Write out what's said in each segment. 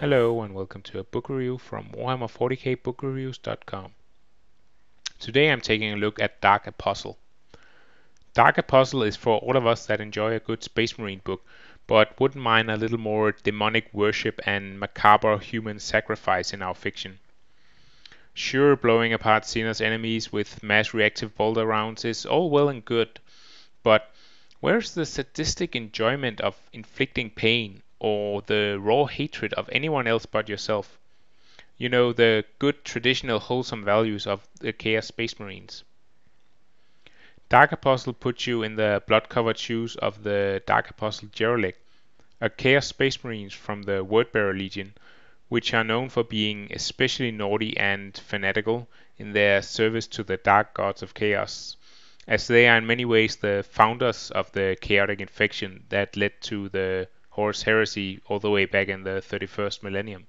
Hello and welcome to a book review from Warhammer 40k bookreviews.com. Today I'm taking a look at Dark Apostle. Dark Apostle is for all of us that enjoy a good Space Marine book, but wouldn't mind a little more demonic worship and macabre human sacrifice in our fiction. Sure, blowing apart Xenos enemies with mass reactive boulder rounds is all well and good, but where's the sadistic enjoyment of inflicting pain or the raw hatred of anyone else but yourself? You know, the good traditional wholesome values of the Chaos Space Marines. Dark Apostle puts you in the blood-covered shoes of the Dark Apostle Gerolek, a Chaos Space Marines from the Wordbearer Legion, which are known for being especially naughty and fanatical in their service to the Dark Gods of Chaos, as they are in many ways the founders of the chaotic infection that led to the Horus Heresy all the way back in the 31st millennium.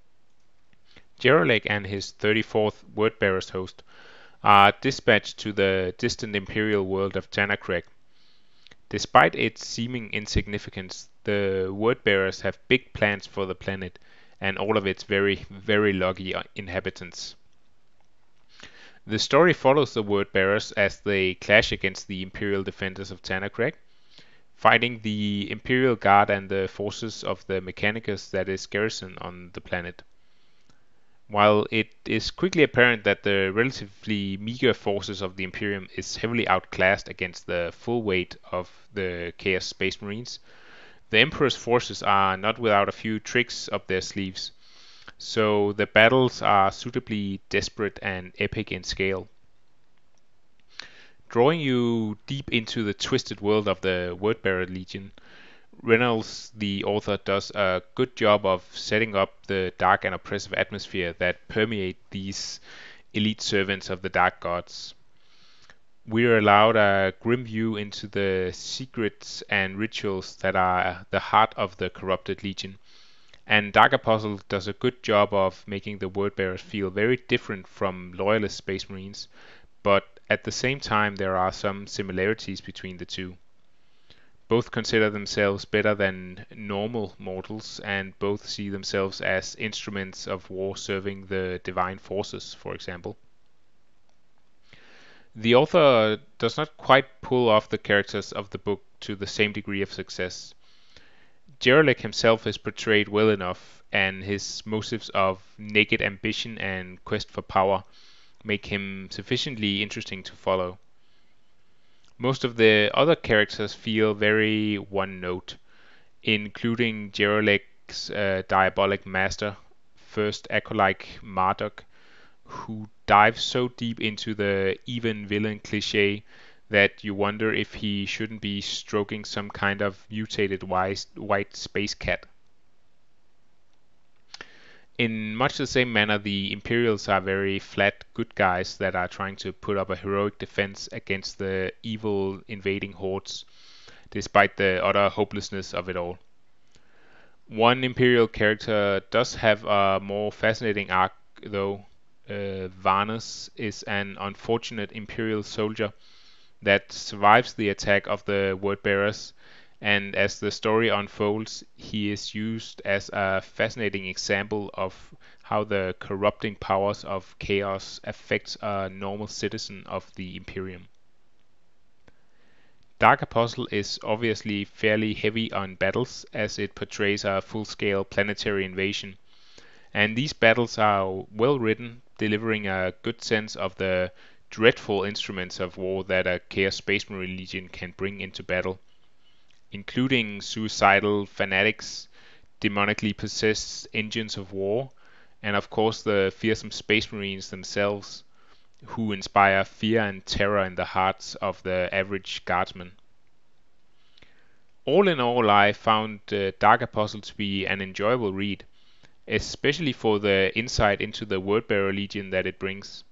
Gerolek and his 34th Wordbearers host are dispatched to the distant imperial world of Tanakreg. Despite its seeming insignificance, the Wordbearers have big plans for the planet and all of its very, very lucky inhabitants. The story follows the Wordbearers as they clash against the imperial defenders of Tanakreg, fighting the Imperial Guard and the forces of the Mechanicus that is garrisoned on the planet. While it is quickly apparent that the relatively meager forces of the Imperium is heavily outclassed against the full weight of the Chaos Space Marines, the Emperor's forces are not without a few tricks up their sleeves, so the battles are suitably desperate and epic in scale. Drawing you deep into the twisted world of the Wordbearer Legion, Reynolds, the author, does a good job of setting up the dark and oppressive atmosphere that permeate these elite servants of the Dark Gods. We're allowed a grim view into the secrets and rituals that are the heart of the corrupted Legion, and Dark Apostle does a good job of making the Wordbearers feel very different from loyalist Space Marines, but at the same time there are some similarities between the two. Both consider themselves better than normal mortals, and both see themselves as instruments of war serving the divine forces, for example. The author does not quite pull off the characters of the book to the same degree of success. Gerolek himself is portrayed well enough, and his motives of naked ambition and quest for power make him sufficiently interesting to follow. Most of the other characters feel very one-note, including Gerolek's diabolic master, first acolyte Marduk, who dives so deep into the even villain cliché that you wonder if he shouldn't be stroking some kind of mutated white space cat. In much the same manner, the Imperials are very flat good guys that are trying to put up a heroic defense against the evil invading hordes, despite the utter hopelessness of it all. One Imperial character does have a more fascinating arc, though. Varnus is an unfortunate Imperial soldier that survives the attack of the Wordbearers, and as the story unfolds, he is used as a fascinating example of how the corrupting powers of chaos affects a normal citizen of the Imperium. Dark Apostle is obviously fairly heavy on battles, as it portrays a full-scale planetary invasion, and these battles are well written, delivering a good sense of the dreadful instruments of war that a Chaos Space Marine Legion can bring into battle, including suicidal fanatics, demonically possessed engines of war, and of course the fearsome Space Marines themselves, who inspire fear and terror in the hearts of the average guardsman. All in all, I found Dark Apostle to be an enjoyable read, especially for the insight into the Wordbearer Legion that it brings.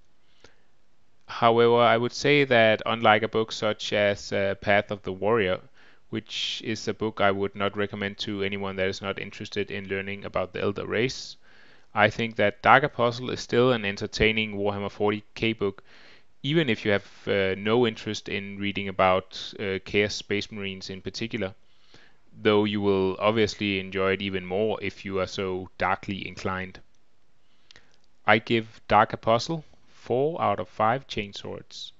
However, I would say that unlike a book such as Path of the Warrior, which is a book I would not recommend to anyone that is not interested in learning about the Elder Race, I think that Dark Apostle is still an entertaining Warhammer 40k book, even if you have no interest in reading about Chaos Space Marines in particular. though you will obviously enjoy it even more if you are so darkly inclined. I give Dark Apostle 4 out of 5 chainswords.